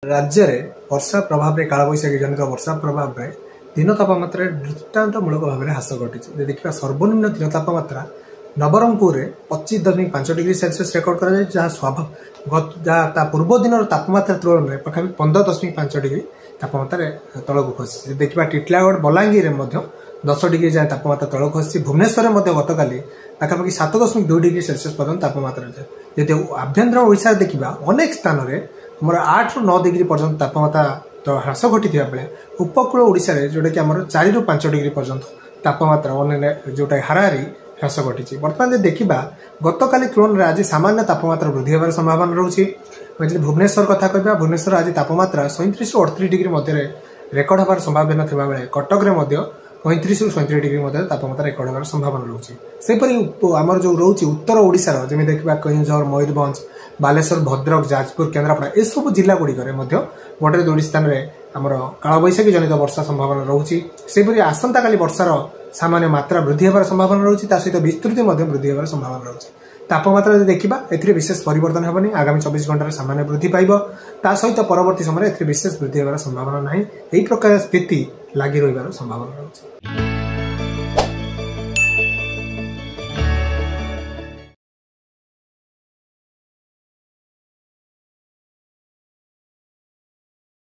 राज्य में वर्षा प्रभाव में कालबैशाखी जनित वर्षा प्रभाव में दिन तापमात्रा दृष्टान्तमूलक भाव में ह्रास घटी देखा सर्वनिम्न दिन तापमात्रा नवरंगपुर में 25.5 डिग्री सेल्सियस रेकर्ड कर जहाँ पूर्व दिन तापमात्रा तुलन में पाखापि 15.5 डिग्री तापमात्रा तलक खसी देखा टिटलागढ़ बलांगीर में 10 डिग्री जाए तापमात्रा तलक खसी भुवनेश्वर में गतकाली पाखापाखि 7.2 डिग्री सेल्सियस पर्यटन तापमात्रा जाए यदि आभ्यंतर ओडिशा देखा अनेक स्थान में आमर 8 ରୁ 9 डिग्री पर्यंत तापमात्रा ह्रास घटी बेले उपकूल ओडिशा रे जोटा कि आमर 4 ରୁ 5 डिग्री पर्यंत तापमात्रा जोटा हाराहारी ह्रास घटी बर्तमान देखा गतकाली तुलन में आज सामान्य तापमात्रा वृद्धि होवार संभावना रोचे भुवनेश्वर कथा कहबा भुवनेश्वर आज तापमात्रा 37 ରୁ 38 डिग्री मध्य रेकर्ड होवार संभावना थिबा बेले कटक रे मध्य 35 ରୁ 37 डिग्री मध्य तापमात्रा रेकर्ड होवार संभावना रोचे सेपरि आमर जो रोचे उत्तर ओडिशा रो जेमि देखबा केन्दुझर मयूरभंज बालेश्वर भद्रक जाजपुर केन्द्रापड़ा ए सब जिला गुड़िक गोटे दुई स्थान में आमर कालबैशाखी जनित वर्षा संभावना रोचे सेपरि आसंता काली वर्षार सामान्य मात्रा वृद्धि होवार संभावना रोचे सहित विस्तृति वृद्धि होवार संभावना रोचे तापमात्रा देखा ए विशेष परिवर्तन हेबनी आगामी 24 घंटे सामान्य वृद्धि पाइब ता सहित परवर्ती समय विशेष वृद्धि होवार संभावना नहीं एही प्रकार स्थिति लगी रहिबार संभावना रोचे।